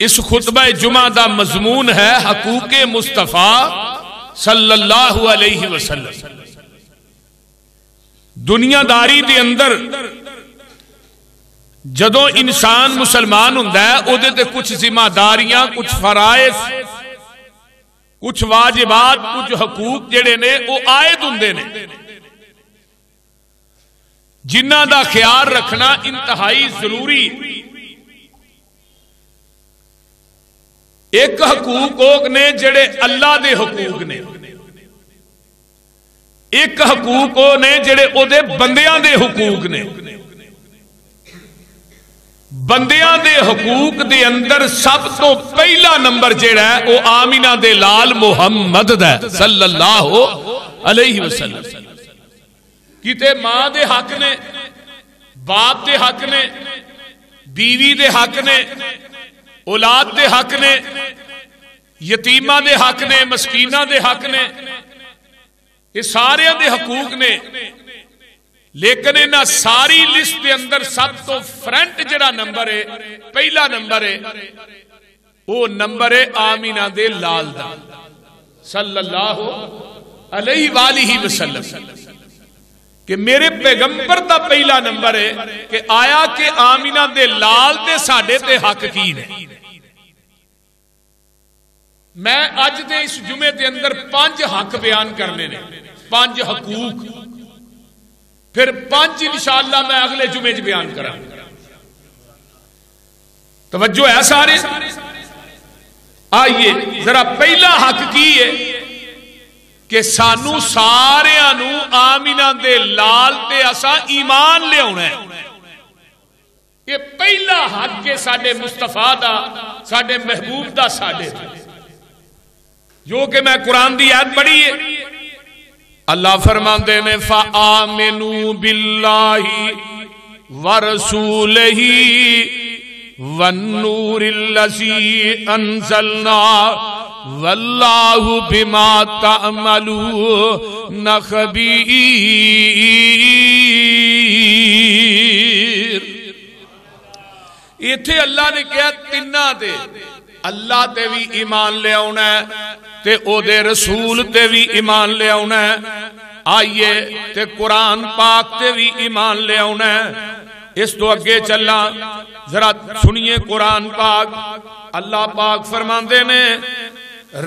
اس خطبہ جمعہ دا مضمون ہے حقوق مصطفیٰ صلی اللہ علیہ وسلم۔ دنیا داری دے اندر جدوں انسان مسلمان ہوندا ہے او دے تے کچھ ذمہ داریاں، کچھ فرائض، کچھ واجبات، کچھ حقوق جڑے نے وہ عائد ہوندے نے، جنہاں دا خیال رکھنا انتہائی ضروری۔ ایک حقوق وہ نے جڑے اللہ دے حقوق نے، ایک حقوق وہ نے جڑے او دے بندیاں دے حقوق نے۔ بندیاں دے حقوق دے اندر سب تو پہلا نمبر جڑا ہے وہ آمینہ دے لال محمد دا صلی اللہ علیہ وسلم۔ کتے ماں دے حق نے، باپ دے حق نے، بیوی دے حق نے، اولاد دے حق نے، یتیمہ دے حق نے، مسکینہ دے حق نے، یہ سارے دے حقوق نے۔ لیکن انہاں ساری لسٹ دے اندر سب تو فرنٹ جڑا نمبر ہے، پہلا نمبر ہے، وہ نمبر ہے آمینہ دے لال دا صلی اللہ علیہ وآلہ وسلم۔ کہ میرے پیغمبر دا پہلا نمبر ہے کہ آیا کہ آمینہ دے لال دے ساڑے تے حق کی نے۔ میں اج دے اس جمعے دے اندر 5 حق بیان کرنے نے، 5 حقوق، پھر 5 انشاءاللہ میں اگلے جمعے بیان کروں۔ توجہ ہے سارے؟ آئیے ذرا پہلا حق کی ہے کہ سانو سارے انو آمینہ دے لال تے اسا ایمان لے ہونا ہے۔ یہ پہلا حق کے ساڑے مصطفیٰ دا، ساڑے محبوب دا ساڑے، جو کہ میں قرآن دی آیت پڑھی ہے۔ اللہ فرماندے نے فَآمِنُوا بِاللَّهِ وَرَسُولِهِ وَالنُّورِ الَّذِي أَنزَلْنَا وَاللَّهُ بِمَا تَعْمَلُونَ خَبِيرٌ۔ ایتھے اللہ نے کہا تینہ دے، اللہ تے بھی ایمان لے آنا ہے تے او دے رسول تے بھی ایمان لے آنا ہے، آئیے تے قرآن پاک تے بھی ایمان لے آنا ہے۔ اس تو اگے چلا ذرا سنیے قرآن پاک۔ اللہ پاک فرماندے نے،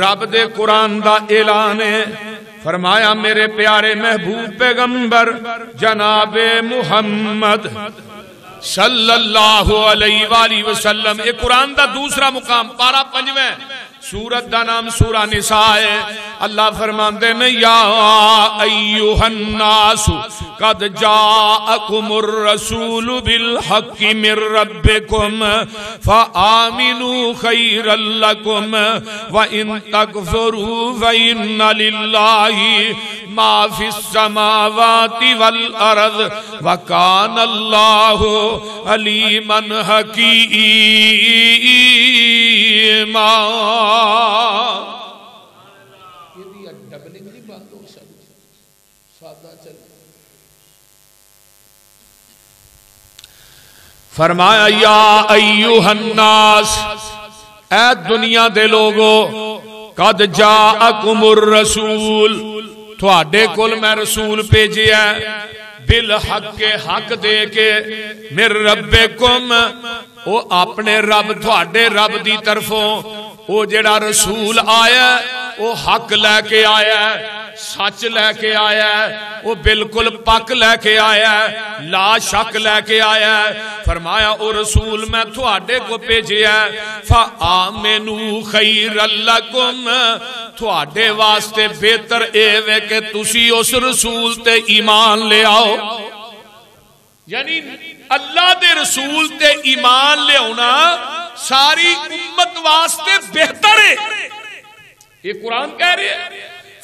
رب دے قرآن دا اعلان ہے، فرمایا میرے پیارے محبوب پیغمبر جناب محمد صلی اللہ علیہ وآلہ وسلم۔ یہ قرآن دا دوسرا مقام، پارہ 5 سورت دا نام سورہ نساء ہے۔ اللہ فرماندے نے یا ایوہ الناس قد جاءکم الرسول بالحق من ربکم فآمنوا خیرا لکم وَإِن تَكْفُرُوا فَإِنَّ لِلَّهِ مَا فِي السَّمَاوَاتِ وَالْأَرْضِ وَكَانَ اللَّهُ عَلِيمًا حَكِيمًا۔ فرمایا یا ایوہ الناس، اے دنیا دے لوگو، قد جاءکم الرسول، تھوڑے کل میں رسول بھیجے ہے، بالحق کے حق دے کے، من ربکم، او اپنے رب تھوڑے رب دی طرفوں، او جڑا رسول آیا ہے وہ حق لے کے آیا ہے، سچ لے کے آیا ہے، وہ بالکل پک لے کے آیا ہے، لا شک لے کے آیا ہے۔ فرمایا او رسول میں تھوڑے کو بھیجے ہے، فَآمِنُوا خَيْرًا لَكُمْ، تھوڑے واسطے بہتر اے وے کہ تسی اس رسول تے ایمان لے آؤ۔ یعنی اللہ دے رسول تے ایمان لے ہونا ساری امت واسطے بہتر ہے۔ یہ قرآن کہہ رہے ہیں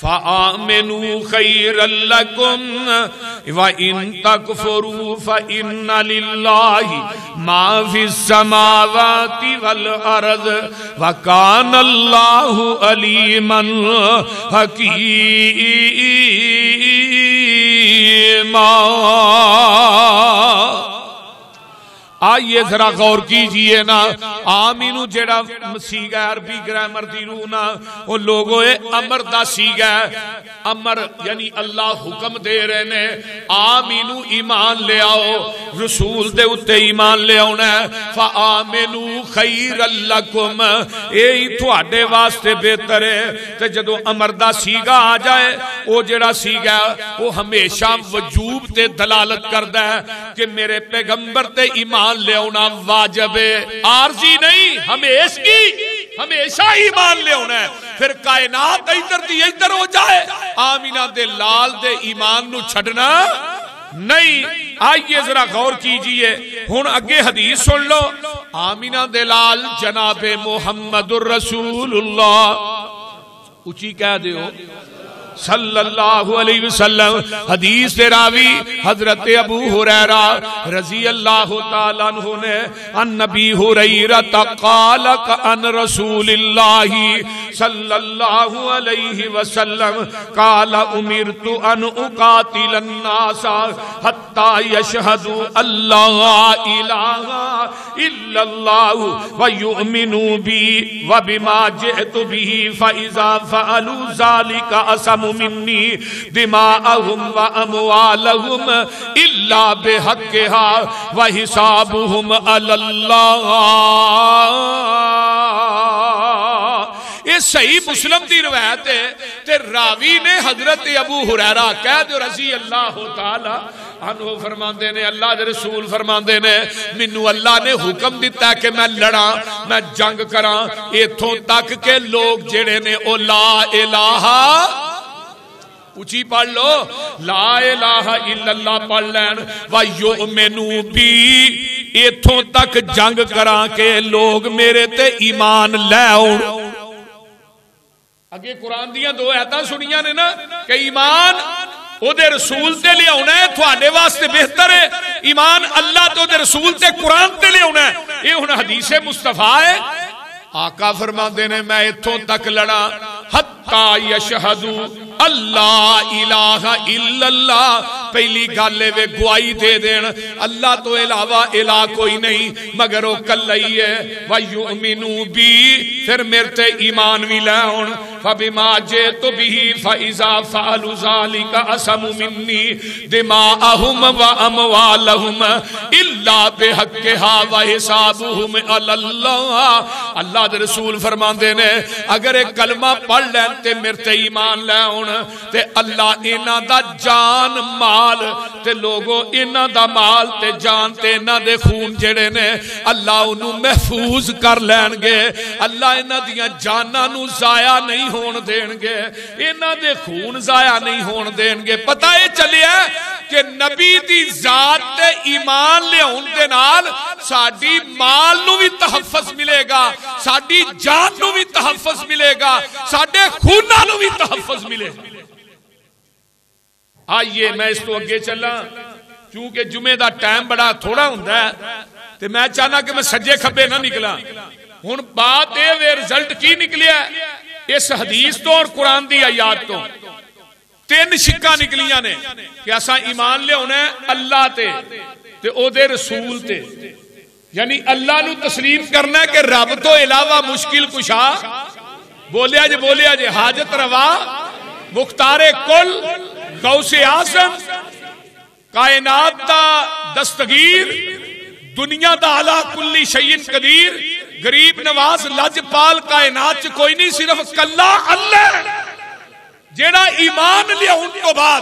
فَآمِنُوا خَيْرًا لَكُمْ وَإِن تَكْفُرُوا فَإِنَّ لِلَّهِ مَا فِي السَّمَاوَاتِ وَالْأَرْضِ وَكَانَ اللَّهُ عَلِيمًا حَكِيمًا۔ آئیے ذرا غور کیجئے نا، آمینو جیڑا سیگا عربی گرامر دی روح نا، وہ لوگوں امر دا سیگا، امر یعنی اللہ حکم دے رہے نے آمینو ایمان لے آؤ، رسول دے اتے ایمان لے آؤنا ہے، فآمینو خیر لکم، اے تھوڑے واسطے بہتر ہے۔ تے جدو امر دا سیگا آ جائے، وہ جڑا سیگا وہ ہمیشہ وجوب تے دلالت کردہ ہے کہ میرے پیغمبر تے ایمان لے آنا واجب ہے، عارضی نہیں، ہمیشہ ایمان لے آنا ہے۔ پھر کائنات ادھر دی ادھر ہو جائے، آمینہ دے لال دے ایمان نو چھڑنا نہیں۔ آئیے ذرا غور کیجئے، ہن اگے حدیث سن لو، آمینہ دے لال جناب محمد الرسول اللہ، اچھی کہہ دیو صلی اللہ علیہ وسلم۔ حدیث راوی حضرت ابو ہریرہ رضی اللہ تعالیٰ عنہ نے عن نبی ہریرہ قال عن رسول اللہ صلی اللہ علیہ وسلم قال امرت ان اقاتل الناس حتی یشہدوا اللہ الہ الا اللہ ویؤمنوا بی وبما جئت بہ فاذا فعلوا ذلك اسم منی دماءہم و اموالہم الا بحقها وحسابہم علی اللہ۔ یہ صحیح مسلم دی روایت ہے، تے راوی نے حضرت ابو ہریرہ کہہ دو رضی اللہ تعالی عنہ فرماندے نے، اللہ دے رسول فرماندے نے منو اللہ نے حکم دیتا ہے کہ میں لڑا، میں جنگ کراں، ایتھوں تک کہ لوگ جڑے نے او لا الہ، اچھی پڑھ لو، لا الہ الا اللہ پڑھ لین، وَيُؤْمِنُوا بِي، ایتھوں تک جنگ کراں کہ لوگ میرے تے ایمان لے آؤں۔ اگے قرآن دیاں دو آیتاں سنیاں نے نا کہ ایمان او دے رسول تے لے آنا ہے، تھوڑے واسطے بہتر ہے، ایمان اللہ تو دے رسول تے قرآن تے لے آنا ہے۔ یہ ہن حدیث مصطفیٰ ہے، آقا فرماندے نے میں ایتھوں تک لڑا حتی یشہدوا اللہ الہ الا اللہ، پہلی گالے وے گواہی دے دین اللہ تو علاوہ الہ کوئی نہیں مگر وہ کل ہی ہے، وَيُؤْمِنُوا بِي، پھر میرے ایمان بھی لائن، فَبِمَا جِئْتُ بِهِ فَإِذَا فَعَلُوا ذَلِكَ أَسَمُ مِنِّي دِمَاءَهُمْ وَأَمْوَالَهُمْ إِلَّا بِحَقِّهَا وَحِسَابُهُمْ عَلَى اللَّهِ۔ اللہ دے رسول فرماندے نے اگر ایک کلمہ پڑھ لین تے میرے ایمان لائن تے اللہ اینا دا جان مال تے لوگوں اینا دا مال تے جان تے اینا دے خون جڑے نے اللہ انہوں محفوظ کر لین گے، اللہ اینا دیاں جانا نو ضائع نہیں ہون دین گے، اینا دے خون ضائع نہیں ہون دین گے۔ پتہ یہ چلے ہے کہ نبی دی ذات تے ایمان لے ہون دے نال ساڑی مال نو بھی تحفظ ملے گا، ساڑی جان نو بھی تحفظ ملے گا، ساڑے خونہ نو بھی تحفظ ملے گا۔ آئیے میں اس تو اگے چلا، چونکہ جمعہ دا ٹائم بڑا تھوڑا ہوندہ ہے تے میں چاہنا کہ میں سجے کھبے نہ نکلا۔ ہن بات اے رزلٹ کی نکلیا ہے اس حدیث تو اور قرآن دی آیات تو تین شکا نکلیاں نے کہ اساں ایمان لے ہونا ہے اللہ تے او دے رسول تے، یعنی اللہ نو تسلیم کرنا ہے کہ رب تو علاوہ مشکل کشا، بولیا جے حاجت روا، مختار کل، غوث اعظم، کائنات دا دستگیر، دنیا دا علا کلی شیء قدیر، غریب نواز لجپال، کائنات چ کوئی نہیں صرف کلا اللہ جیڑا ایمان لیا ان کو بعد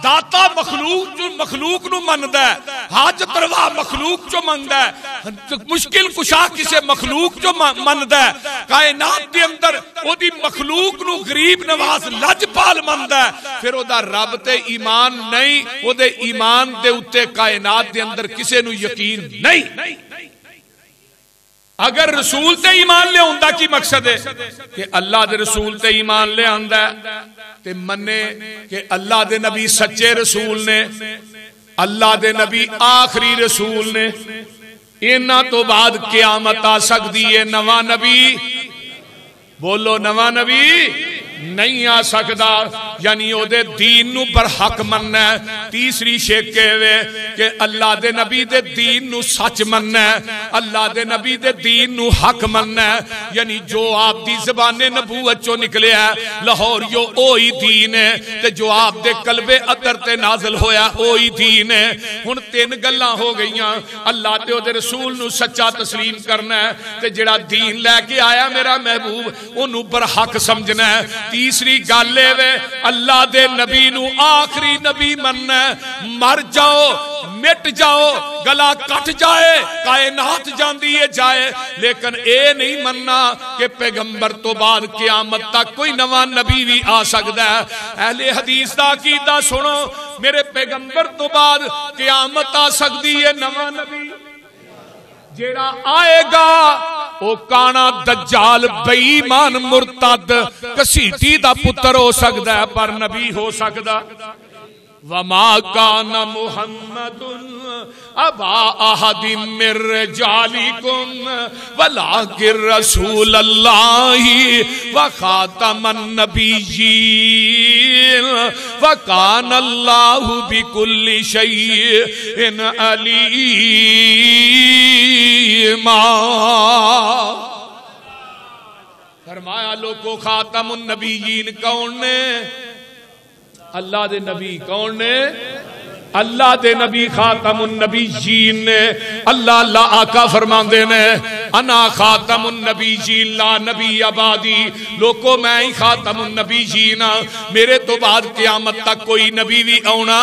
داتا مخلوق نو مندہ ہے، حاجت روا مخلوق جو مندہ ہے، مشکل کشا کسے مخلوق جو مندہ ہے، کائنات دے اندر او دی مخلوق نو غریب نواز لجپال مندہ ہے، پھر او دا رب تے ایمان نہیں، او دے ایمان دے اتے کائنات دے اندر کسے نو یقین نہیں۔ اگر رسول تے ایمان لے ہوندہ کی مقصد ہے کہ اللہ دے رسول تے ایمان لے آندہ ہے تے منے کہ اللہ دے نبی سچے رسول نے، اللہ دے نبی آخری رسول نے، اینا تو بعد قیامت آ سکتی ہے، نواں نبی بولو نواں نبی نہیں آ سکدا، یعنی او دے دین نو برحق مننا ہے۔ تیسری شکے وے کہ اللہ دے نبی دے دین نو سچ مننا ہے، اللہ دے نبی دے دین نو حق مننا ہے، یعنی جو آپ دی زبان نبوت چو نکلے ہے لاہور یو اوہی دین ہے، تے جو آپ دے قلب اطہر تے نازل ہویا اوہی دین ہے۔ ہن تین گلاں ہو گئیاں، اللہ تے او دے رسول نو سچا تسلیم کرنا ہے، تے جڑا دین لے کے آیا میرا محبوب اونوں برحق سمجھنا ہے۔ تیسری گل اے وے اللہ دے نبی نو آخری نبی مننا ہے، مر جاؤ مٹ جاؤ گلا کٹ جائے کائنات جاندی ہے جائے، لیکن اے نہیں مننا کہ پیغمبر تو بعد قیامت تک کوئی نواں نبی بھی آ سکتا ہے۔ اہل حدیث دا عقیدہ سنو، میرے پیغمبر تو بعد قیامت آ سکتی ہے، نواں نبی جیڑا آئے گا او کانا دجال بے ایمان مرتد کسیٹی دا پتر ہو سکتا ہے پر نبی ہو سکتا۔ وَمَا كَانَ مُحَمَّدٌ أَبَا أَحَدٍ مِّن رِّجَالِكُمْ وَلَٰكِن رَّسُولَ اللَّهِ وَخَاتَمَ النَّبِيِّينَ وَكَانَ اللَّهُ بِكُلِّ شَيْءٍ عَلِيمًا۔ فرمایا لوگو خاتم النبیین کون نے؟ اللہ دے نبی کون نے؟ اللہ دے نبی خاتم النبیین نے۔ اللہ آقا فرماندے نے انا خاتم النبیین لا نبی آبادی، لوگو میں ہی خاتم النبیین، میرے تو بعد قیامت تک کوئی نبی بھی آنا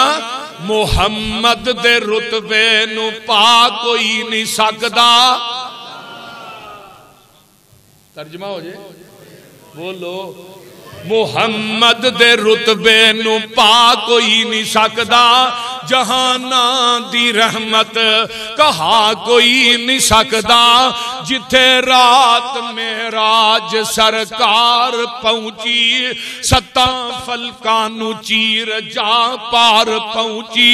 محمد دے رتبے نو پا کوئی نہیں سکدا۔ ترجمہ ہو جائے بولو، محمد دے رتبے نو پا کوئی نہیں سکدا، جہاناں دی رحمت کہا کوئی نہیں سکدا، جتھے رات معراج سرکار پہنچی، ستاں فلکانو چیر جا پار پہنچی،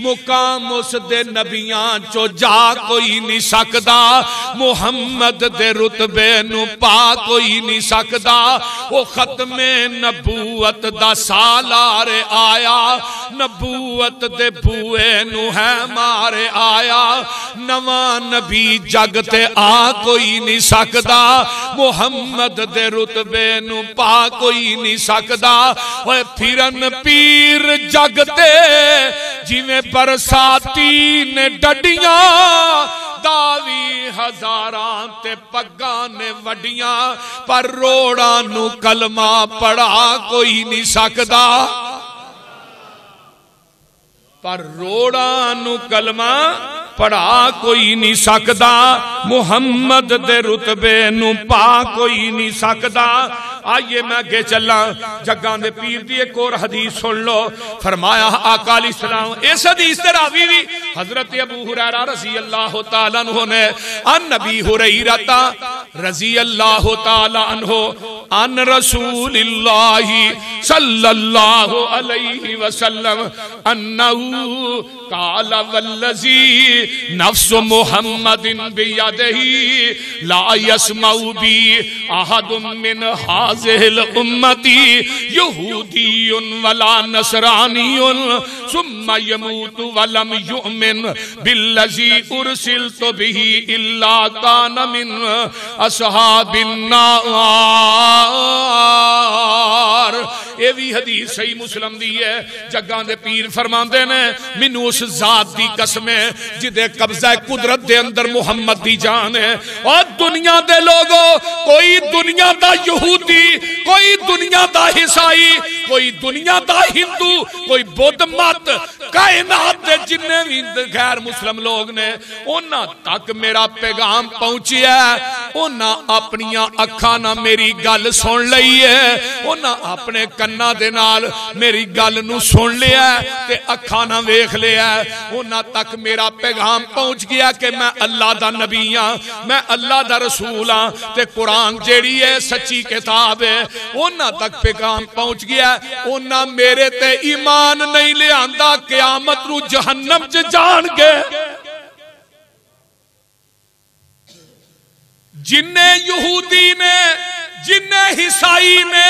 مقام اس دے نبیاں چو جا کوئی نہیں سکدا، محمد دے رتبے نو پا کوئی نہیں سکدا۔ وہ ختم نبوت دا سالار آیا، نبوت دے بوئے نو ہے مارے آیا، نواں نبی جگ تے آ کوئی نہیں سکدا، محمد دے رتبے نو پا کوئی نہیں سکدا۔ اوے پھرن پیر جگ تے جویں برساتی نے ڈڈیاں، داوی ہزاراں تے پگاں نے وڈیاں، پر روڑاں نو کلمہ پڑھا کوئی نہیں سکدا، پر روڑاں نو کلمہ پڑھا کوئی نہیں سکدا، محمد دے رتبے نو پا کوئی نہیں سکدا۔ آئیے میں گے چلا جگاں دے پیر دی ایک اور حدیث سن لو۔ فرمایا آقا علیہ السلام، اس حدیث دے راوی بھی حضرت ابو ہریرہ رضی اللہ تعالیٰ عنہ نے، ان نبی ہریرہ رضی اللہ تعالیٰ عنہ ان رسول اللہ صلی اللہ علیہ وسلم انہو قال والذی نفس محمد بیدہی لا یسمع بی احد من حاضر الامتی یہودی ولا نصرانی ثم یموت ولم یؤمن بالذی ارسلت به الا کان من اصحاب النار۔ اے بھی حدیث صحیح مسلم دی ہے۔ جگاں دے پیر فرماندے نے مینوں اس ذات دی قسم ہے جدے قبضہ قدرت دے اندر محمد دی جان ہے، اور دنیا دے لوگوں کوئی دنیا دا یہودی، کوئی دنیا دا عیسائی، کوئی دنیا دا ہندو، کوئی بدھ مت، کائنات دے جننے بھی غیر مسلم لوگ نے، انہاں تک میرا پیغام پہنچیا ہے، انہاں اپنیاں اکھاں نہ میری گل سن لئی ہے، انہاں اپنے کنہ دے نال میری گل نو سن لیا ہے تے اکھاں نہ ویکھ لیا ہے، انہاں تک میرا پیغام پہنچ گیا کہ میں اللہ دا نبی ہاں، میں اللہ دا رسول ہاں، تے قرآن جیڑی ہے سچی کتاب ہے، انہاں تک پیغام پہنچ گیا ہے، انہاں میرے تے ایمان نہیں لے آندہ قیامت رو جہنم چ جان گے۔ جننے یہودی نے، جننے عیسائی نے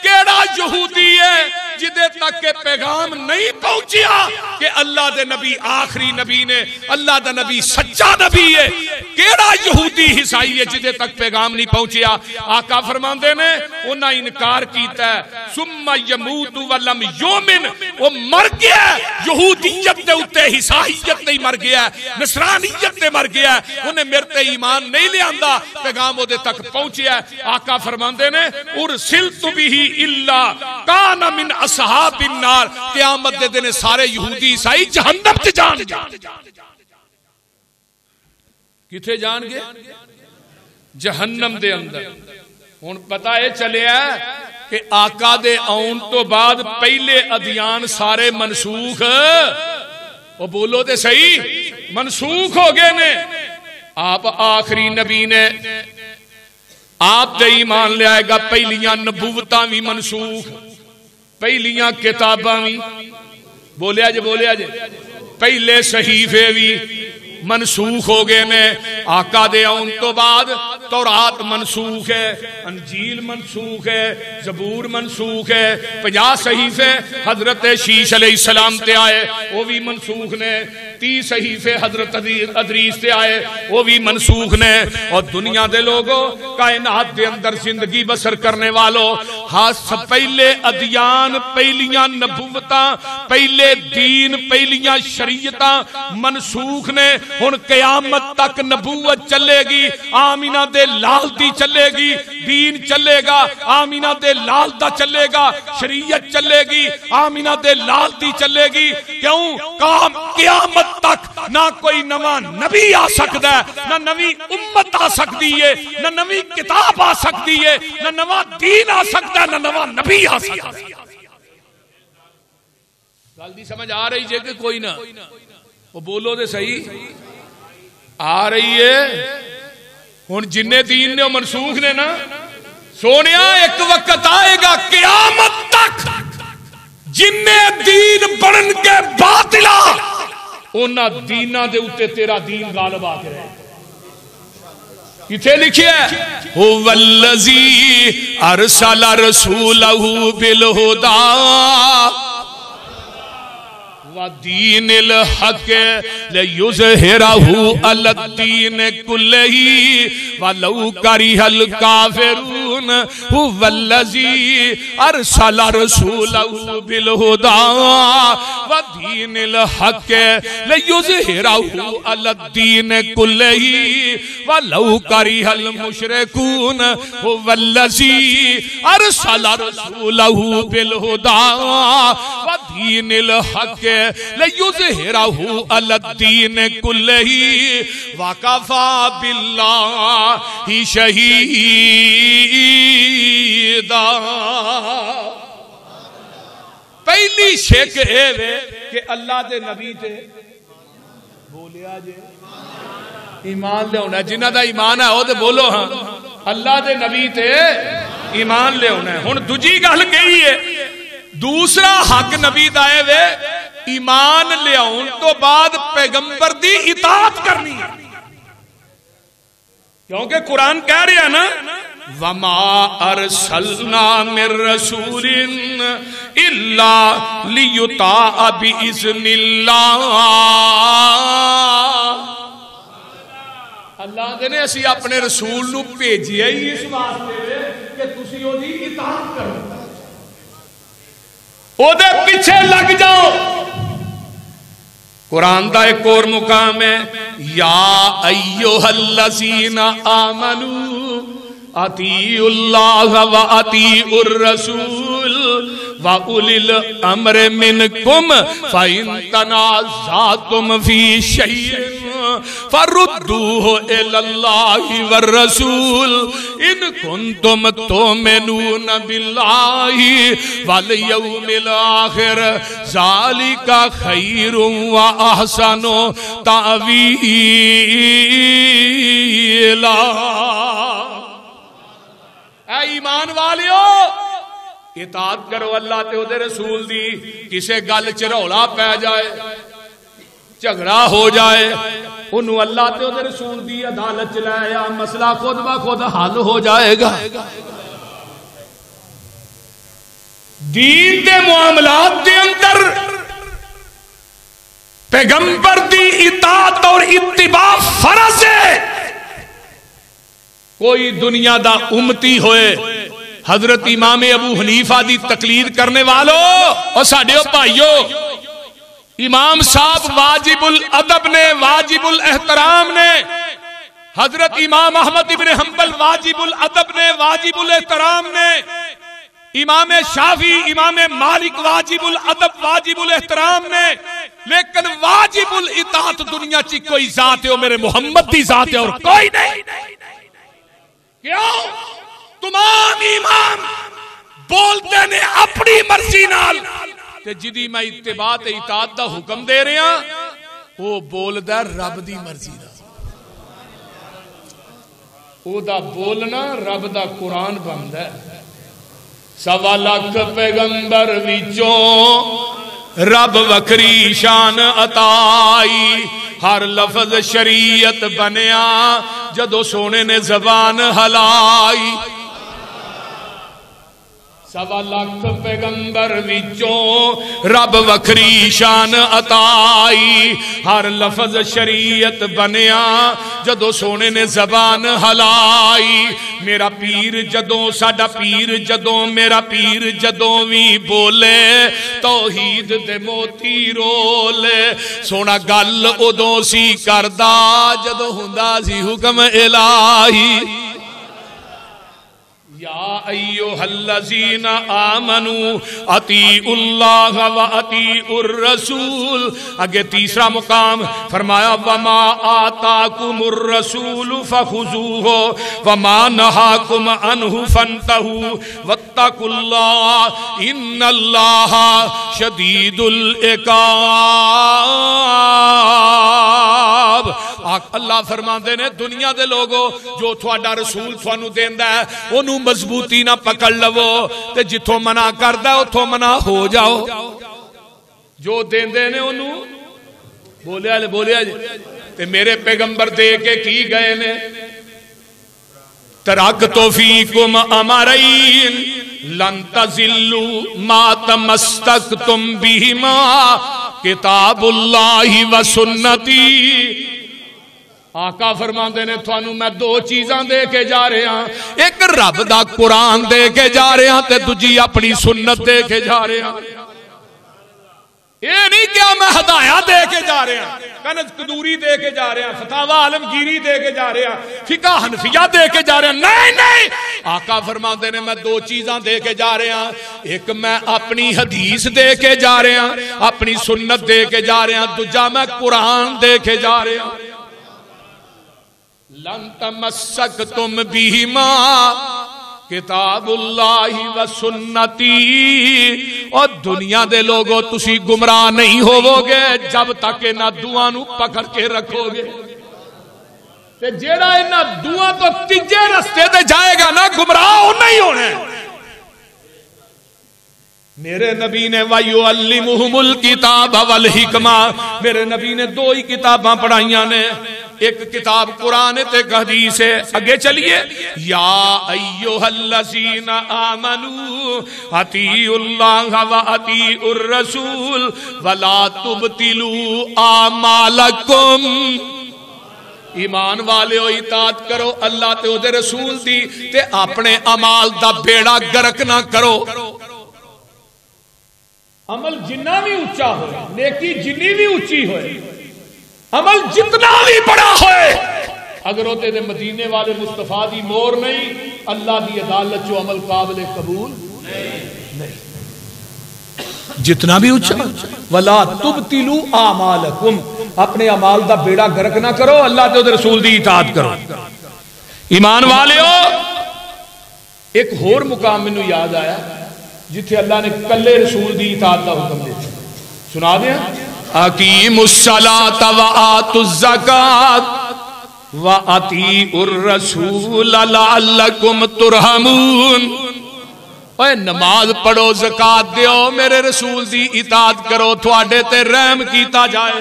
کیڑا یہودی ہے جدے تک کہ پیغام نہیں پہنچیا کہ اللہ دے نبی آخری نبی نے، اللہ دے نبی سچا نبی ہے؟ کیڑا یہودی عیسائی ہے جدے تک پیغام نہیں پہنچیا؟ آقا فرماندے نے انہاں انکار کیتا ہے ثم یموت ولم یؤمن، وہ مر گیا یہودیت دے اوتے، عیسائیت نہیں مر گیا، نصرانیت تے مر گیا، انہیں میرے تے ایمان نہیں لے آندا، پیغام وہ دے تک پہنچیا ہے۔ آقا فرماندے نے ارسلت به الا کان من اصحاب النار، قیامت دے دن سارے یہودی عیسائی جہنم تے جان گے۔ کتھے جان گے؟ جہنم دے اندر۔ ہن پتہ ہے چلیا کہ آقا دے آن تو بعد پہلے ادیان سارے منسوخ، وہ بولو تے صحیح، منسوخ ہو گئے نے۔ آپ آخری نبی نے، آپ تے ایمان لے آئے گا، پہلیاں نبوتاں بھی منسوخ، پہلیاں کتاباں بھی، بولیا جے پہلے صحیفے بھی منسوخ ہو گئے نے۔ آقا دے آن تو بعد تورات منسوخ ہے، انجیل منسوخ ہے، زبور منسوخ ہے، 50 صحیفے حضرت شیش علیہ السلام تے آئے وہ بھی منسوخ نے، 30 صحیفے حضرت ادریس تے آئے وہ بھی منسوخ نے۔ اور دنیا دے لوگوں، کائنات دے اندر زندگی بسر کرنے والوں، ہاں پہلے ادیان، پہلیاں نبوتاں، پہلے دین، پہلیاں شریعتاں منسوخ نے۔ ہن قیامت تک نبوت چلے گی، آمینہ دے لال دی چلے گی، دین چلے گا، آمینہ دے لال دا چلے گا، شریعت چلے گی، آمینہ دے لال دی چلے گی۔ کیوں؟ قیامت تک نہ کوئی نواں نبی آ سکتا ہے، نہ نوی امت آ سکتی ہے، نہ نوی کتاب آ سکتی ہے، نہ نواں دین آ سکتا ہے، نہ نواں نبی آ سکتا ہے۔ گل دی سمجھ آ رہی ہے کہ کوئی نہ؟ وہ بولو دے صحیح، آ رہی ہے؟ ہن جن دین نے وہ منسوخ نے نا، سونیا ایک وقت آئے گا قیامت تک جن دین بنن کے باطلا انہاں دینا دے اوتے تیرا دین غالب آ کے رہے۔ کتھے لکھیا ہے؟ هو الذی ارسل رسولہ بالہدی وَدِينِ الْحَقِّ لِيُظْهِرَهُ عَلَى الدِّينِ كُلِّهِ وَلَوْ كَرِهَ الْكَافِرُونَ هُوَ الَّذِي أَرْسَلَ رَسُولَهُ بِالْهُدَى وَدِينِ الْحَقِّ لِيُظْهِرَهُ عَلَى الدِّينِ كُلِّهِ وَلَوْ كَرِهَ الْمُشْرِكُونَ هُوَ الَّذِي أَرْسَلَ رَسُولَهُ بِالْهُدَى وَدِينِ الْحَقِّ لِيُظْهِرَهُ عَلَى الدِّينِ كُلِّهِ وَكَفَى بِاللَّهِ شَهِيدًا۔ پہلی شک اے وے کہ اللہ دے نبی تے بولیا جے ایمان لے ہونا، جنہ دا ایمان ہے وہ تے بولو ہاں، اللہ دے نبی تے ایمان لے ہونا ہے۔ ہن دوجی گل کہی ہے، دوسرا حق نبی دائے وے ایمان لے آؤن تو بعد پیغمبر دی اطاعت کرنی ہے، کیونکہ قرآن کہہ رہے ہیں نا وَمَا أَرْسَلْنَا مِن رَسُولٍ إِلَّا لِيُطَاعَ بِإِذْنِ اللَّهِ۔ اللہ دے نے اسی اپنے رسول نو بھیجیا ہی اس واسطے کہ تسی او دی اطاعت کرو، او دے پیچھے لگ جاؤ۔ قرآن دا ایک اور مقام ہے یا ایوہ الذین آمنوا اطیعوا اللہ و اطیعوا الرسول و اولی الامر منکم فإن تنازعتم فی شیء فردوہ الاللہ والرسول ان کنتم تؤمنون باللہ والیوم الاخر ذالک خیر و احسن تأویلا۔ اے ایمان والیو، اطاعت کرو اللہ تے دے رسول دی، کسے گل چرولا پہ جائے، جھگڑا ہو جائے، انہوں اللہ تے دے رسول دی عدالت چلایا، مسئلہ خود بخود حل ہو جائے گا۔ دین دے معاملات دے اندر پیغمبر دی اطاعت اور اتباع فرض ہے. کوئی دنیا دا امتی ہوئے حضرت امام ابو حنیفہ دی تقلید کرنے والوں اور ساڈیو بھائیو، امام صاحب واجب الادب نے، واجب الاحترام نے، حضرت امام احمد ابن حنبل واجب الادب نے، واجب الاحترام نے، امام شافعی امام مالک واجب الادب واجب الاحترام نے، لیکن واجب الاطاعت دنیا چی کوئی ذات ہے، وہ میرے محمد دی ذات ہے اور کوئی نہیں. کیوں؟ تمام امام بولتے نے اپنی مرضی نال تے جدی میں اتباع تے اطاعت دا حکم دے رہے ہیں وہ بولدا رب دی مرضی دا. او دا بولنا رب دا قرآن بندا ہے. 1.25 لاکھ پیغمبر وچوں رب وکری شان عطائی، ہر لفظ شریعت بنیا جدو سونے نے زبان ہلائی. 1.25 لاکھ پیغمبر وچوں رب وکری شان عطائی، ہر لفظ شریعت بنیا جدو سونے نے زبان ہلائی. میرا پیر جدوں، ساڈا پیر جدوں، میرا پیر جدوں وی بولے توحید دے موتی رولے. سونا گل ادوں سی کردا جدوں ہوندا سی حکم الہی. یا ایھا الذین آمنوا اطیعوا اللہ و اطیعوا الرسول. آگے تیسرا مقام فرمایا وما آتاکم الرسول فخذوہ وما نہاکم عنہ فانتہوا واتقوا اللہ ان اللہ شدید العقاب. اللہ فرماندے نے دنیا دے لوگو جو تھوڑا رسول تھوانو دیندا ہے انہوں مضبوطی نہ پکڑ لو تے جتھوں منع کردا ہے اتھوں منع ہو جاؤ. جو دیندے نے انہوں بولیا جی تے میرے پیغمبر دے کے کی گئے نے ترکت فیکم امرین لن تزلوا ما تمسکتم بہما کتاب اللہ و سنتی. آقا فرماندے نے تھانوں میں 2 چیزاں دے کے جا رہے ہیں، ایک رب دا قرآن دے کے جا رہے ہیں تے دوجی اپنی سنت دے کے جا رہے ہیں. یہ نہیں کیا میں ہدایہ دے کے جا رہے ہیں، کنز قدوری دے کے جا رہے ہیں، فتاوی عالمگیری دے کے جا رہے ہیں، فقہ حنفیہ دے کے جا رہے ہیں. نہیں آقا فرماندے نے میں 2 چیزاں دے کے جا رہے ہیں، ایک میں اپنی حدیث دے کے جا رہے ہیں، اپنی سنت دے کے جا رہے ہیں، دوجا میں قرآن دے کے جا رہے ہیں. لن تمسکتم بہما کتاب اللہ و سنتی. اور دنیا دے لوگوں تسی گمراہ نہیں ہوو گے جب تک انہاں دعاں نو پکڑ کے رکھو گے. تے جیڑا انہاں دعاں تو تیجے رستے دے جائے گا نا گمراہ نہیں ہونے. میرے نبی نے وَيُعَلِّمُهُمُ الْكِتَابَ وَالْحِكْمَةَ، میرے نبی نے 2 ہی کتاباں پڑھائیاں نے، ایک کتاب قرآن تے حدیث ہے. اگے چلیے یا ایھا الذین آمنوا اطیعوا اللہ و اطیعوا الرسول ولا تبطلوا اعمالکم. ایمان والے اطاعت کرو اللہ تے او دے رسول دی تے اپنے اعمال دا بیڑا گرک نہ کرو. عمل جنہ بھی اونچا ہوئے، نیکی جنی بھی اونچی ہوئے، عمل جتنا بھی بڑا ہوئے، اگر ہوتے دے مدینے والے مصطفیٰ دی مور نہیں اللہ دی عدالت جو عمل قابل قبول نہیں. جتنا بھی اونچا وَلَا تُبْتِلُوا أَعْمَالَكُمْ، اپنے اعمال دا بیڑا گرک نہ کرو، اللہ تے رسول دی اطاعت کرو. ایمان والے ہو. ایک اور مقام میں یاد آیا جتھے اللہ نے کلے رسول دی اطاعت دا حکم دیا. سنا دیا اقیموا الصلاۃ وآتوا الزکاۃ وأطیعوا الرسول لعلکم ترحمون. اے نماز پڑھو زکات دیو میرے رسول دی اطاعت کرو تھوڑے تے رحم کیتا جائے.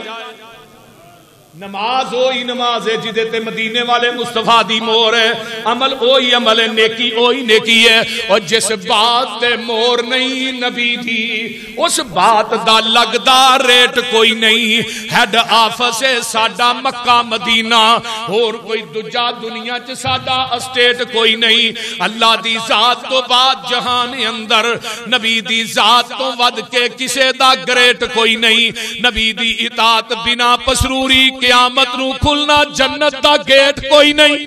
نماز وہی نماز ہے جدے تے مدینے والے مصطفیٰ دی مور ہے، عمل وہی عمل ہے، نیکی وہی نیکی ہے، اور جس بات تے مور نہیں نبی دی اس بات دا لگدا ریٹ کوئی نہیں۔ ہیڈ آفس ہے ساڈا مکہ مدینہ، اور کوئی دجا دنیا چ ساڈا اسٹیٹ کوئی نہیں۔ اللہ دی ذات تو بعد جہان اندر نبی دی ذات تو ود کے کسے دا گریٹ کوئی نہیں۔ نبی دی اطاعت بنا پسروری قیامت نو کھلنا جنت دا گیٹ کوئی نہیں۔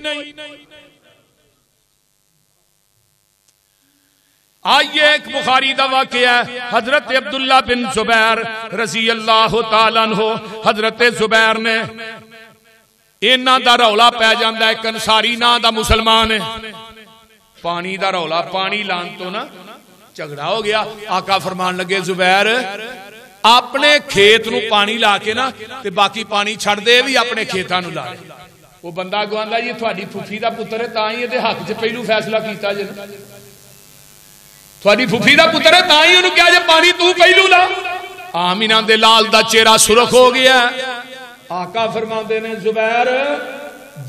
آئیے ایک بخاری دا واقعہ ہے، حضرت عبداللہ بن زبیر رضی اللہ تعالیٰ عنہ، حضرت زبیر نے اینا دا رولا پہ جاندہ ہے، کنساری نا دا مسلمان ہے، پانی دا رولا، پانی لان تو نا جھگڑا ہو گیا۔ آقا فرمان لگے زبیر اپنے کھیت نو پانی لا کے نا تے باقی پانی چھڑ دے بھی اپنے کھیتاں نو لا لے۔ وہ بندہ گواندا یہ تھوڑی پھوپھی دا پتر ہے تاں ہی دے حق چ پہلو فیصلہ کیتا جے، تھوڑی پھوپھی دا پتر ہے تاں ہی انہوں کیا جے پانی تو پہلو لا۔ آمینہ دے لال دا چہرہ سرخ ہو گیا۔ آقا فرماندے نے زبیر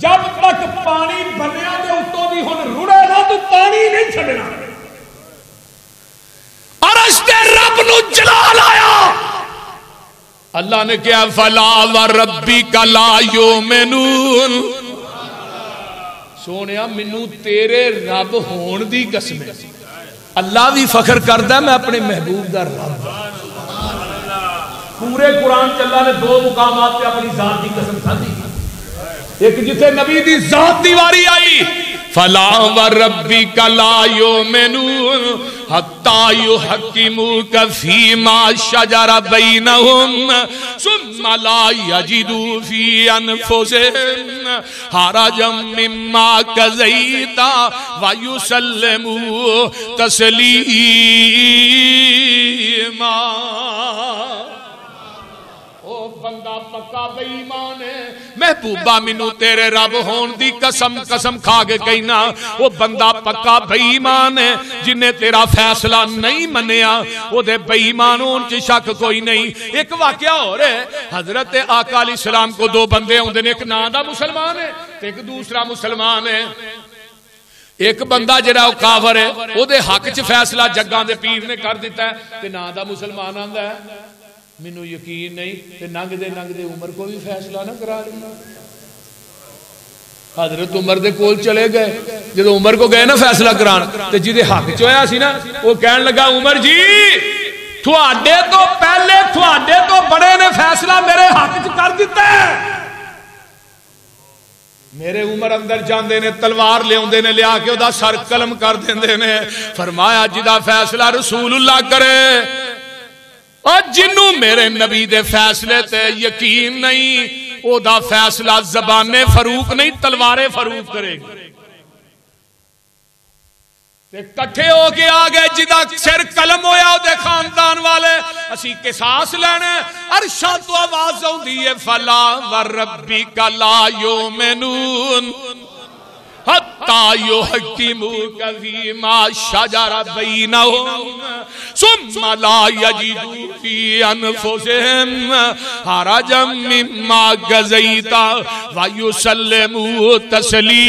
جب تک پانی بنیا دے اتوں دی ہن رڑے نہ تو پانی نہیں چھڈنا۔ عرش دے رب نو جلال آیا، اللہ نے کیا فلا وربک لا یؤمنون، سونیا منو تیرے رب ہون دی قسم ہے۔ اللہ بھی فخر کردا ہے میں اپنے محبوب دا رب۔ پورے قرآن چ اللہ نے دو مقامات پہ اپنی ذات دی قسم کھادی، ایک جتھے نبی دی ذات دی واری آئی فلا وربک لا یؤمنون حتی یحکموک فیما شجر بینہم ثم لا یجدوا فی انفسہم حرجا مما قضیت ویسلموا تسلیما۔ بندہ پکا بے ایمان ہے، محبوبہ منو تیرے رب ہون دی قسم قسم کھا کے کہنا، وہ بندہ پکا بے ایمان ہے جنہیں تیرا فیصلہ نہیں منیا، وہ دے بے ایمان ہون چی شک کوئی نہیں۔ ایک واقعہ ہو رہے، حضرت آقا علیہ السلام کو دو بندے ہوں دے، ایک نادا مسلمان ہے ایک دوسرا مسلمان ہے۔ ایک بندہ جڑا کافر ہے وہ دے حق چ فیصلہ جگاں دے پیر نے کر دیتا ہے، تے نادا مسلمان آندا ہے منو یقین نہیں کہ ننگ دے عمر کو بھی فیصلہ نہ کرا لیا۔ حضرت عمر دے کول چلے گئے، جب عمر کو گئے نا فیصلہ کران تو جدے حق چویا سی نا وہ کہن لگا عمر جی تھوڑے تو پہلے تھوڑے تو بڑے نے فیصلہ میرے حق چ کر دیتا ہے۔ میرے عمر اندر جاندے نے تلوار لے ہوندے نے لیا کے دا سر قلم کر دیندے نے، فرمایا جدا فیصلہ رسول اللہ کرے، اور جنوں میرے نبی دے فیصلے تے یقین نہیں او دا فیصلہ زبان فروق نہیں تلوار فروق کرے گا۔ کٹھے ہو کے آگئے جدا سر قلم ہویا او دے خاندان والے اسی قصاص لینے، عرشاں تو آواز ہوں دیئے فلا وربک لا یؤمنون حتی یحکموک فیما شجر بینہم ثم لا یجدوا فی انفسہم حرجا مما قضیت ویسلموا تسلیما۔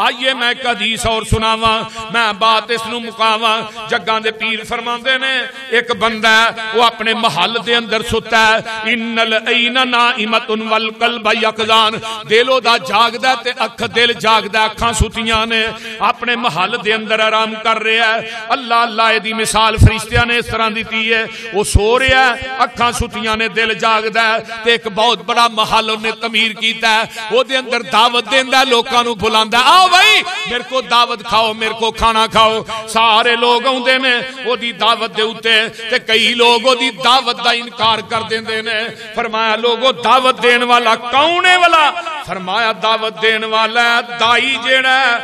آئیے میں ایک حدیث اور سناواں، میں بات اس نو مقاواں۔ جگاں دے پیر فرماندے نے ایک بندہ ہے وہ اپنے محل دے اندر ستا ہے، ان العین نائمۃ والقلب یقظان، دلو دا جاگدا تے اکھ دل جاگدا، اکھاں ستیاں نے، اپنے محل دے اندر آرام کر رہا ہے۔ اللہ اللہ دی مثال فرشتیاں نے اس طرح دیتی ہے، وہ سو رہا ہے اکھاں ستیاں نے دل جاگدا ہے، تے ایک بہت بڑا محل انہیں تعمیر کیتا ہے، وہ دے اندر دعوت دیندا ہے، لوکاں نو بلاندا ہے، آؤ بھائی میرے کو دعوت کھاؤ، میرے کو کھانا کھاؤ۔ سارے لوگ ہوندے نے وہ دی دعوت دے اوتے، تے کئی لوگ وہ دی دعوت دا انکار کر دیندے نے۔ فرمایا لوگوں دعوت دین والا کون ہے والا؟ فرمایا دعوت دین والا دائی جیڑا ہے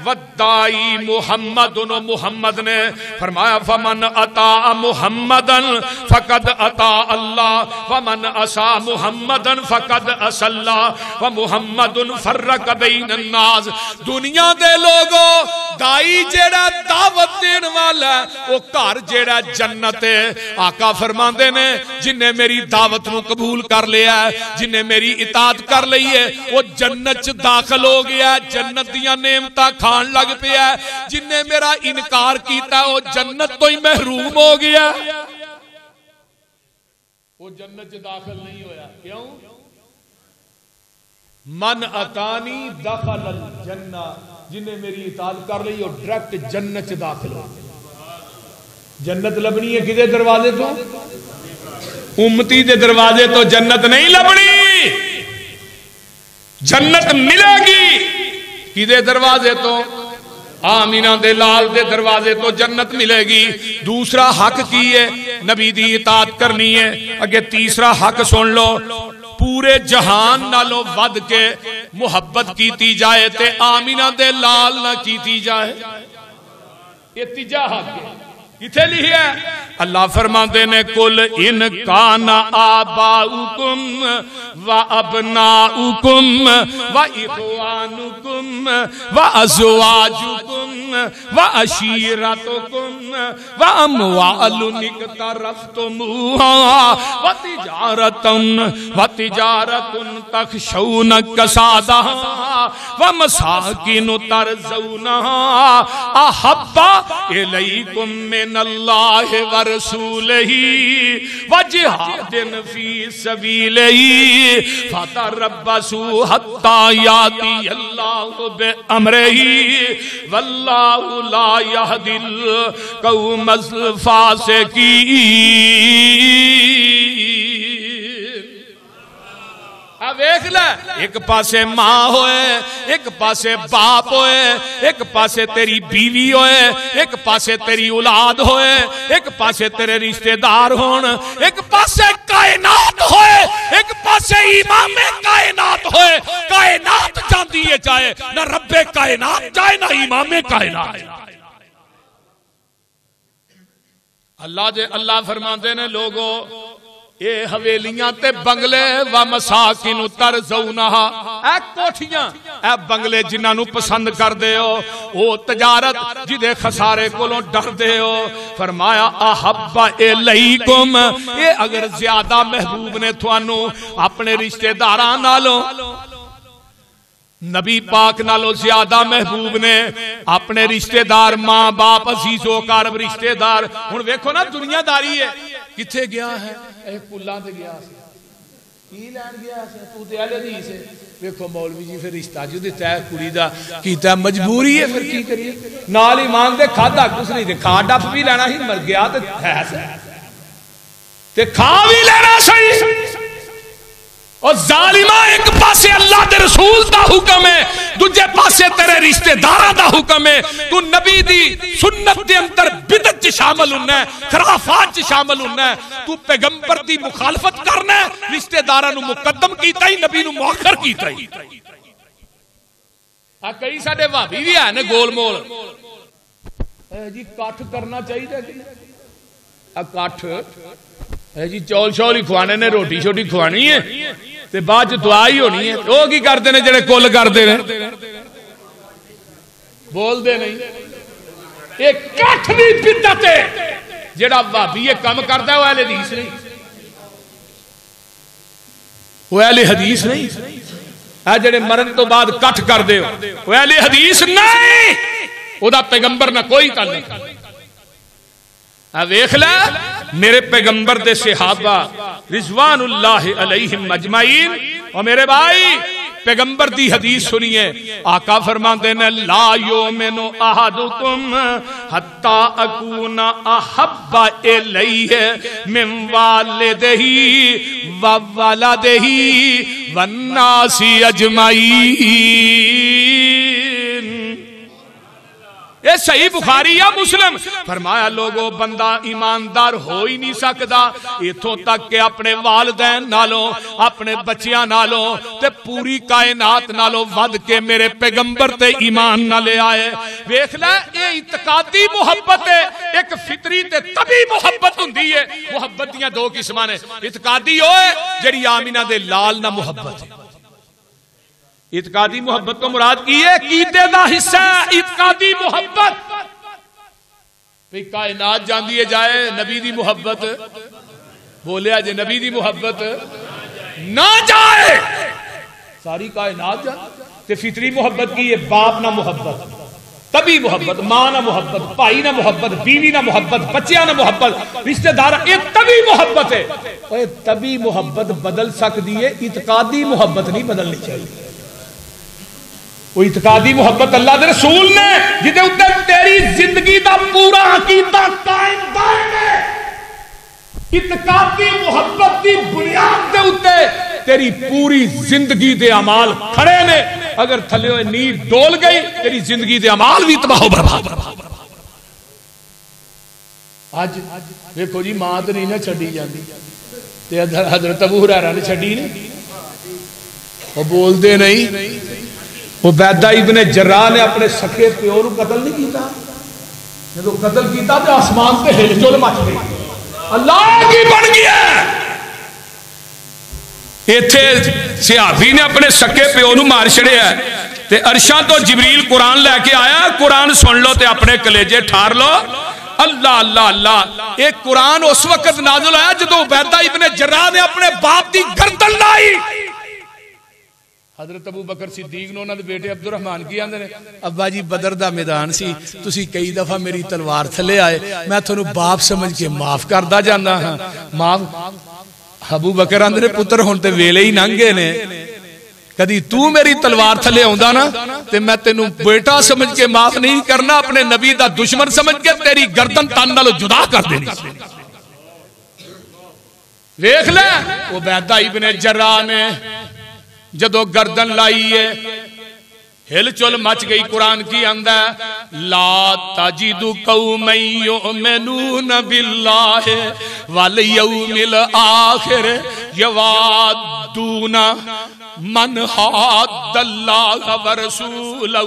ودائی محمد و محمد نے فرمایا فمن اطاع محمدن فقد اطاع اللہ ومن عصا محمدن فقد عصى اللہ ومحمد فرق بین الناس۔ دنیا دے لوگوں دائی جیڑا دعوت دین والا ہے وہ گھر جیڑا جنت ہے. آقا فرماندے نے جن نے میری دعوت نو قبول کر لیا ہے, جن نے میری اطاعت کر لی ہے, وہ جنت چ داخل ہو گیا ہے, جنت دیاں نعمتاں کھان لگ پیا ہے. جن نے میرا انکار کیتا ہے وہ جنت تو ہی محروم ہو گیا, وہ جنت چ داخل نہیں ہویا. کیوں؟ من اتانی دخل الجنہ, جن نے میری اطاعت کر لی وہ ڈائریکٹ جنت چ داخل ہو گیا. جنت لبنی ہے کدے دروازے تو؟ امتی دے دروازے تو جنت نہیں لبنی. جنت ملے گی کدے دروازے تو؟ آمینہ دے لال دے دروازے تو جنت ملے گی. دوسرا حق کی ہے, نبی دی اطاعت کرنی ہے. اگے تیسرا حق سن لو, پورے جہان نالوں ود کے محبت کیتی جائے تے آمینہ دے لال نہ کیتی جائے. یہ تیجا حق ہے. کتھے لکھیا ہے؟ اللہ فرماندے نے کل ان کان آباؤکم و ابناؤکم و اخوانکم و ازواجکم و عشیرتکم و اموال اقترفتموها و تجارت تخشون کسادها و مساکن ترضونها احب الیکم من اللہ ورسولہ وجہاد فی سبیلہ فتربصوا حتی یاتی اللہ بامرہ واللہ لا یہدی القوم الفاسقین. ویکھ لے, ایک پاسے ماں ہوئے, ایک پاسے باپ ہوئے, ایک پاسے تیری بیوی ہوئے, ایک پاسے تیری اولاد ہوئے, ایک پاسے تیرے رشتہ دار ہون, ایک پاسے کائنات ہوئے, ایک پاسے امام کائنات ہوئے. کائنات جاندی ہے چاہے نہ رب کائنات جائے نہ امام کائنات. اللہ فرماندے نے لوگو اے حویلیاں تے بنگلے و مساکن ترضونہا, اے کوٹھیاں اے بنگلے جنہاں نو پسند کر دے ہو, او تجارت جدے خسارے کولوں ڈر دے ہو. فرمایا احب الیکم, اے اگر زیادہ محبوب نے تھانو اپنے رشتہ داراں نالوں, نبی پاک نالو زیادہ محبوب نے اپنے رشتہ دار, ماں باپ, عزیز و اقارب رشتہ دار. ہن ویکھو نا دنیا داری ہے, کتھے گیا ہے؟ اے پلاں تے گیا سی, کی لین گیا سی؟ تو تے اہل حدیث ہے. ویکھو مولوی جی پھر رشتہ جو دتا ہے کڑی دا کیتا ہے, مجبوری ہے, پھر کی کریے؟ نال ایمان دے کھادا کچھ نہیں تے کھا ڈف بھی لینا ہی, مر گیا تے ہے تے کھا بھی لینا صحیح. اور ظالمہ ایک پاسے اللہ دے رسول دا حکم ہے, دوجے پاسے تیرے رشتہ داراں دا حکم ہے. تو نبی دی سنت دے اندر بدعت چ شامل ہونا ہے, خرافات چ شامل ہونا ہے. تو پیغمبر دی مخالفت کرنا ہے, رشتہ داراں نو مقدم کیتا ہی, نبی نو مؤخر کیتا ہی. کئی ساڈے بھابی بھی ہے نے گول مول جی کٹھ کرنا چاہیے کہ کٹھ جی چول شول ہی کھوانے نے, روٹی شوٹی کھوانی ہے تے بعد دعا ہی ہونی ہے. وہ کی کرتے ہیں جڑے کل کرتے ہیں, بول دے نہیں. یہ کٹھ دی بدعت ہے, جڑا بھابی یہ کام کرتا ہے وہ اہل حدیث نہیں, وہ اہل حدیث نہیں. اے جڑے مرن تو بعد کٹھ کر دے وہ اہل حدیث نہیں, وہ دا پیغمبر نہ کوئی تعلق. ویکھ لے میرے پیغمبر دے صحابہ رضوان اللہ علیہم اجمعین. اور میرے بھائی پیغمبر دی حدیث سنیے, آقا فرماتے ہیں لا یؤمن احدکم حتی اکون احب الیہ من والدہ و ولدہ والناس اجمعین. یہ صحیح بخاری یا مسلم. فرمایا لوگوں بندہ ایماندار ہو ہی نہیں سکتا اتھوں تک کہ اپنے والدین نالوں, اپنے بچیاں نالوں تے پوری کائنات نالوں ود کے میرے پیغمبر تے ایمان نہ لے آئے. ویکھ لے یہ اعتقادی محبت ہے, ایک فطری تے طبی محبت ہوندی ہے. محبت دیاں دو قسماں نے, اعتقادی ہوئے جڑی آمینہ دے لال نہ محبت ہے. اعتقادی محبت تو مراد کی ہے کیتے دا حصہ ہے اعتقادی محبت. کائنات جاندی ہے جائے نبی دی محبت بولیا جے نبی دی محبت نہ جائے ساری کائنات جائے تے فطری محبت کی یہ باپ نہ محبت تبھی محبت ماں نہ محبت بھائی نہ محبت بیوی نہ محبت بچیاں نہ محبت رشتہ دار یہ تبھی محبت ہے اور تبھی محبت بدل سکتی ہے اعتقادی محبت نہیں بدلنی چاہیے وہ اعتقادی محبت اللہ دے رسول نے جدے اتنے تیری زندگی دا پورا عقیدہ قائم دائم ہے اعتقادی محبت دی بنیاد دے اتنے تیری پوری زندگی دے عمال کھڑے نے اگر تھلے ہوئے نیل ڈول گئی تیری زندگی دے عمال بھی تباہ و برباد آج دیکھو جی ماں تو نہیں نہ چھڑی جاندی تے حضرت ابو ہریرہ نے چھڑی نہیں وہ بول دے نہیں عبیدہ ابن جراح نے اپنے سکے پیو نو قتل نہیں کیتا جب قتل کیتا تو آسمان تے ہل جل مچ گئی اللہ کی بن گیا ایتھے صحابی نے اپنے سکے پیو نو مار چھڑیا تے عرشاں تو جبریل قرآن لے کے آیا قرآن سن لو تے اپنے کلیجے ٹھار لو اللہ اللہ اللہ ایک قرآن اس وقت نازل آیا جدو عبیدہ ابن جراح نے اپنے باپ دی گردن لائی حضرت ابو بکر صدیق نے انہوں نے بیٹے عبد الرحمن کی آندے نے ابا جی بدر دا میدان سی تسی کئی دفعہ میری تلوار تھلے آئے میں تھنو باپ سمجھ کے معاف کردہ جانا ہاں معاف ابو بکر آندے نے پتر ہونتے ویلے ہی ننگے نے کدی تو میری تلوار تھلے ہوندہ نا تے میں تینوں بیٹا سمجھ کے معاف نہیں کرنا اپنے نبی دا دشمن سمجھ کے تیری گردن تان نالو جدا کر دینی دیکھ لے عبیدہ ابن جراح نے جدو گردن لائیے ہل چل مچ گئی قرآن کی اندہ لا تجد قوم یؤمنون باللہ والیوم الآخر یوادون من حاد اللہ ورسولہ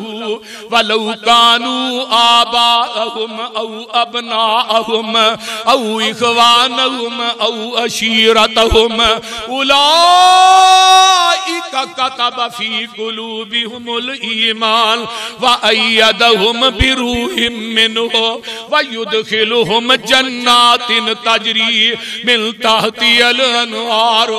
ولو کانوا آباءہم او ابناءہم او اخوانہم او عشیرتہم اولئک کتب فی قلوبہم الایمان وأیدہم بروح منہ ویدخلہم جنات تجری من تحتی الانہار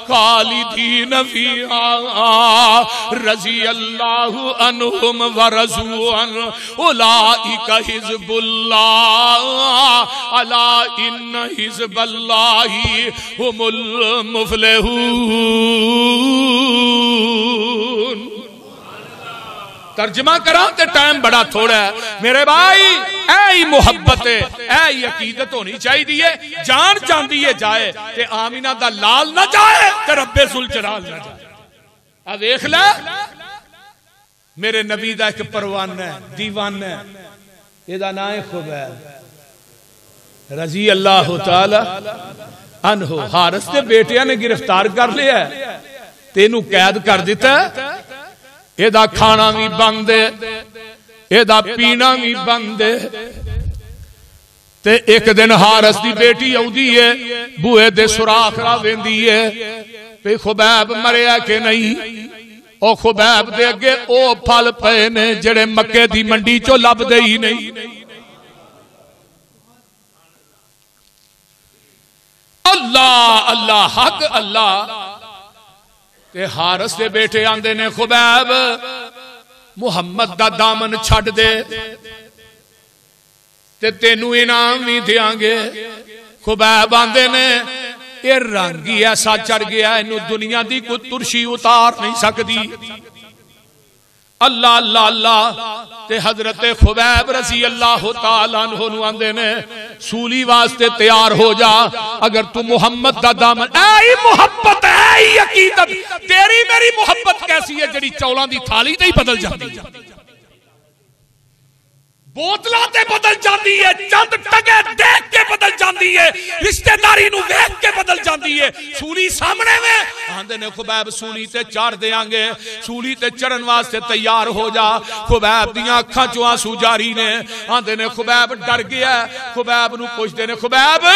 خالدین فیہا رضی اللہ عنہم ورضوا عنہ اولئک حزب اللہ الا ان حزب اللہ هم المفلحون ترجمہ کرا تے ٹائم بڑا تھوڑا ہے میرے بھائی اے محبت ہے اے عقیدت ہونی چاہیے دیئے جان جان دیئے جائے تے آمینہ دا لال نہ جائے تے رب ذوالجلال نہ جائے اب دیکھ لے میرے نبی دا ایک پروان ہے دیوان ہے یہ دا نائے خبیب رضی اللہ تعالی عنہ حارث کے بیٹیاں نے گرفتار کر لیا ہے تینوں قید کر دیتا ہے یہ دا کھانا بھی بند ہے یہ دا پینا بھی بند ہے تے ایک دن حارث دی بیٹی آؤندی ہے بوئے دے سوراخ را ویندی ہے پہ خبیب مریا کہ نہیں او خبیب دے اگے او پھل پے نے جڑے مکے دی منڈی چو لب دے ہی نہیں اللہ اللہ حق اللہ تے حارث دے بیٹے آندے نے خبیب محمد دا دامن چھڑ دے تے تینوں انعام بھی دیاں گے خبیب آندے نے یہ رنگی ایسا چڑھ گیا انہوں دنیا دی کو ترشی اتار نہیں سکتی اللہ اللہ اللہ تے حضرت خبیب رضی اللہ تعالیٰ عنہ آندے نے سولی واسطے تیار ہو جا اگر تو محمد دا دامن اے محبت اے عقیدت تیری میری محبت کیسی ہے جڑی چولان دی تھالی تے ہی بدل جاتی بوتلاتے بدل جاندی ہے چند ٹگے دیکھ کے بدل جاندی ہے رشتہ داری نو ویکھ کے بدل جاندی ہے سولی سامنے میں آندے نے خبیب سولی تے چار دے آنگے سولی تے چرن واسطے تیار ہو جا خبیب دیاں اکھاں چو آنسو جاری نے آندے نے خبیب ڈر گیا خبیب نو پوچھ دے نے خبیب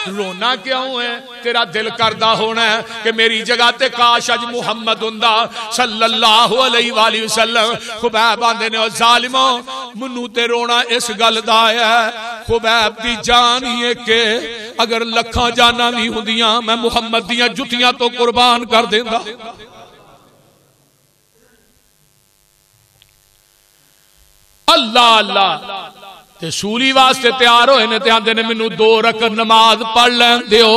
رونا کیوں ہے تیرا دل کردہ ہونا ہے کہ میری جگہ تے کاش اج محمد ہندہ صلی اللہ علیہ وآلہ وسلم خبیب آندے نے ظالموں منو تے رونا اس گل دا ہے خبیب دی جان ہی ہے کہ اگر لکھاں جانا بھی ہوندیاں میں محمد دیاں جتیاں تو قربان کر دیندا اللہ اللہ تے سولی واسطے تیار ہوئے نے تے آندے نے منو 2 رکعت نماز پڑھ لین دیو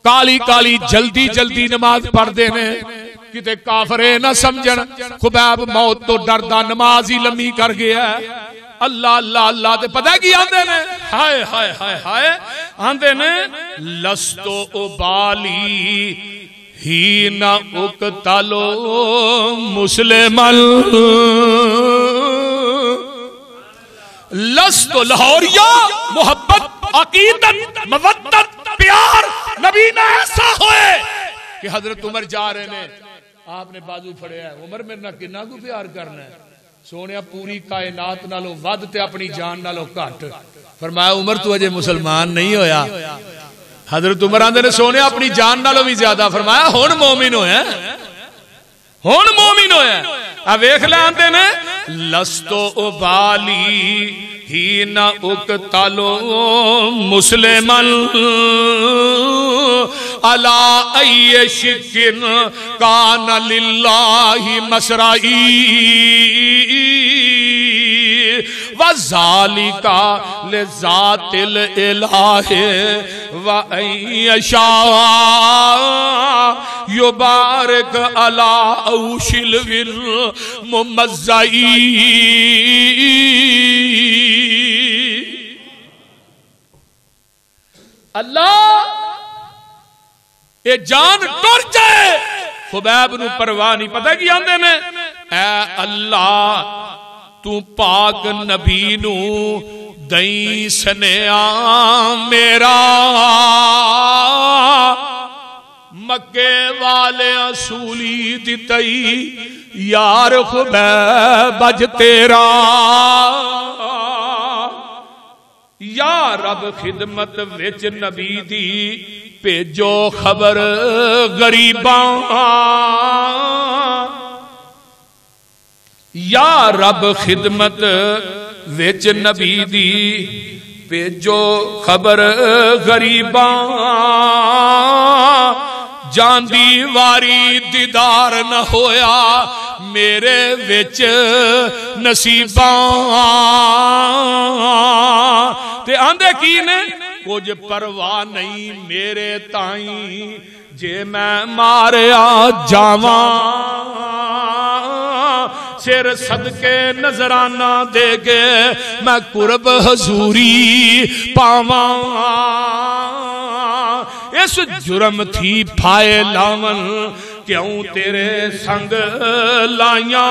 کالی کالی جلدی جلدی نماز پڑھ دینے کتے کافرے نہ سمجھن خبیب موت تو ڈردا نماز ہی لمبی کر گیا ہے اللہ اللہ اللہ تے پتہ کی آندے نے ہائے ہائے ہائے ہائے آندے نے لستو ابالی ہی نہ اقتلو مسلمن لستو لاہوریا محبت عقیدت مودت پیار نبی نے ایسا ہوئے کہ حضرت عمر جا رہے نے آپ نے بازو پھڑے ہے عمر میرے نہ کنہ کو پیار کرنا ہے سونیا پوری کائنات نالو ود تے اپنی جان نالو کٹ فرمایا عمر تو اجے مسلمان نہیں ہویا حضرت عمر آندے نے سونیا اپنی جان نالو بھی زیادہ فرمایا ہون مومن ہویا ہون مومن ہویا اب ویکھ لے آندے نے لستو ابالی ہی نہ اقتلو مسلمن علا ای شکن کان للہ مسرائی وَذَالِكَ لِذَاتِ الْإِلَٰهِ وَأَن يَشَاءَ يُبَارِكَ عَلَىٰ عَوْشِ الْمُمَزَّعِ اللہ اے جان ٹر جائے خبیب نو پرواہ نہیں پتہ کی آندے نے اے اللہ تو پاک نبی نو دئی سنیا میرا مکے والے اصولی دتئی یار خبیب اج تیرا یا رب خدمت وچ نبی دی بھیجو خبر غریباں یا رب خدمت وچ نبی دی بھیجو خبر غریباں جان دی واری دیدار نہ ہویا میرے وچ نصیباں تے آندے کی نے کچھ پرواہ نہیں میرے تائیں جے میں ماریا جاواں سر صدقے نظرانہ دے گے میں قرب حضوری پاواں اس جرم تھی پھائے لاون کیوں تیرے سنگ لائیاں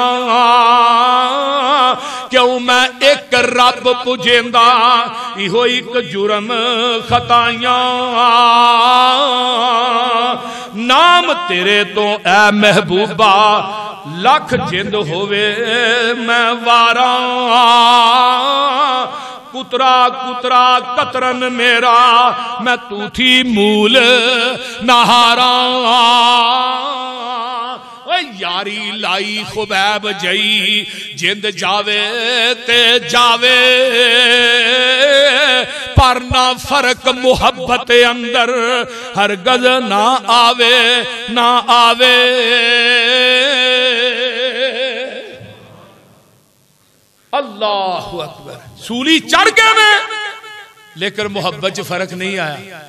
کیوں میں ایک رب پجیندہ ایہو ایک جرم خطائیاں نام تیرے تو اے محبوبہ لکھ جند ہوئے میں واراں کترا کترا قطرن میرا میں تو تھی مول نہاراں یاری لائی خبیب جئی جند جاوے تے جاوے پر نہ فرق محبت اندر ہرگز نہ آوے نہ آوے اللہ اکبر سولی چڑھ گئے میں لیکن محبت فرق نہیں آیا